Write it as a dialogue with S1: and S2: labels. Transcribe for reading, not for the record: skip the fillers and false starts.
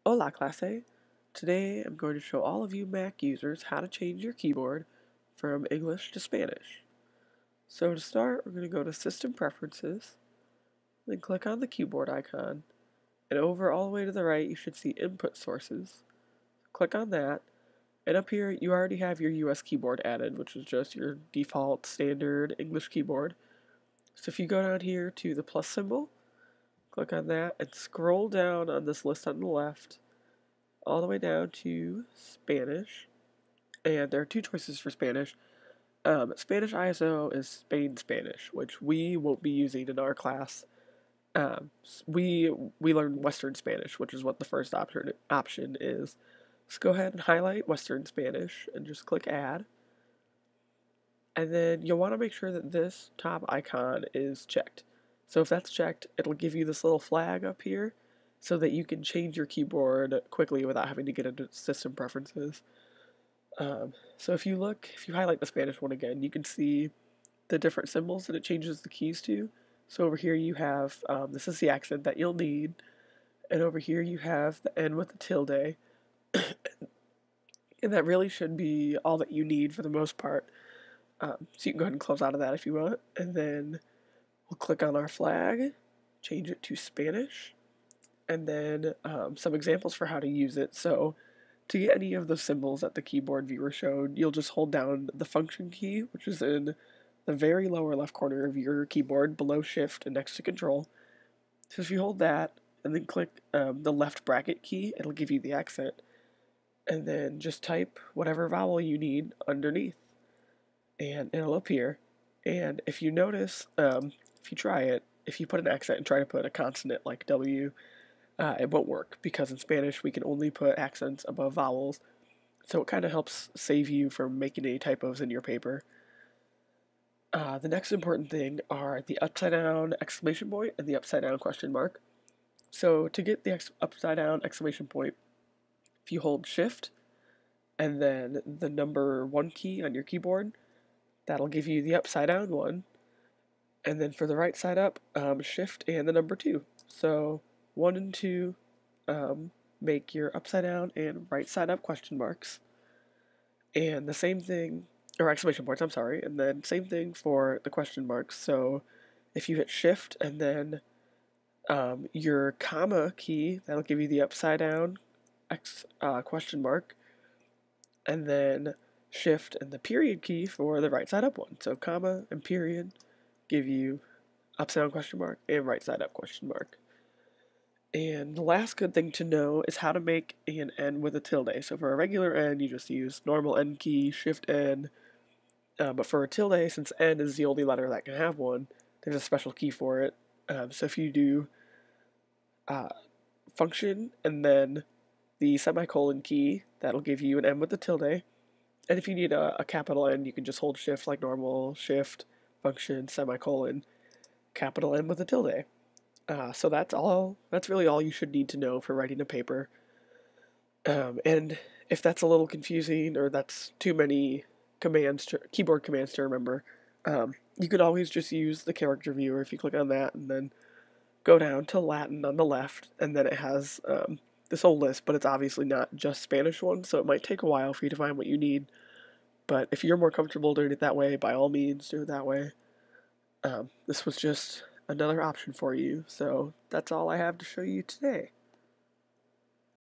S1: Hola clase! Today I'm going to show all of you Mac users how to change your keyboard from English to Spanish. So to start, we're going to go to System Preferences, then click on the keyboard icon, and over all the way to the right you should see Input Sources. Click on that, and up here you already have your US keyboard added, which is just your default standard English keyboard. So if you go down here to the plus symbol, click on that, and scroll down on this list on the left, all the way down to Spanish, and there are two choices for Spanish. Spanish ISO is Spain Spanish, which we won't be using in our class. We learn Western Spanish, which is what the first option is. So go ahead and highlight Western Spanish and just click Add. And then you'll want to make sure that this top icon is checked. So if that's checked, it'll give you this little flag up here so that you can change your keyboard quickly without having to get into system preferences. So if you highlight the Spanish one again, you can see the different symbols that it changes the keys to. So over here you have, this is the accent that you'll need, and over here you have the N with the tilde, and that really should be all that you need for the most part. So you can go ahead and close out of that if you want, and then we'll click on our flag, change it to Spanish, and then some examples for how to use it. So to get any of the symbols that the keyboard viewer showed, you'll just hold down the function key, which is in the very lower left corner of your keyboard, below Shift and next to Control. So if you hold that, and then click the left bracket key, it'll give you the accent. And then just type whatever vowel you need underneath, and it'll appear. And if you notice, if you try it, if you put an accent and try to put a consonant like W, it won't work, because in Spanish we can only put accents above vowels, so it kind of helps save you from making any typos in your paper. The next important thing are the upside down exclamation point and the upside down question mark. So to get the upside down exclamation point, if you hold Shift and then the number 1 key on your keyboard, that'll give you the upside down one. And then for the right side up, Shift and the number 2. So 1 and 2 make your upside down and right side up question marks. And the same thing, or exclamation points, I'm sorry, and then same thing for the question marks. So if you hit Shift and then your comma key, that'll give you the upside down question mark, and then Shift and the period key for the right side up one. So comma and period give you upside down question mark and right side up question mark. And the last good thing to know is how to make an N with a tilde. So for a regular N, you just use normal N key, Shift N. But for a tilde, since N is the only letter that can have one, there's a special key for it. So if you do function and then the semicolon key, that'll give you an N with the tilde. And if you need a capital N, you can just hold Shift like normal, Shift, function, semicolon, capital N with a tilde. So that's really all you should need to know for writing a paper. And if that's a little confusing or that's too many keyboard commands to remember, you could always just use the character viewer if you click on that and then go down to Latin on the left, and then it has this whole list, but it's obviously not just Spanish ones, so it might take a while for you to find what you need. But if you're more comfortable doing it that way, by all means do it that way. This was just another option for you, so that's all I have to show you today.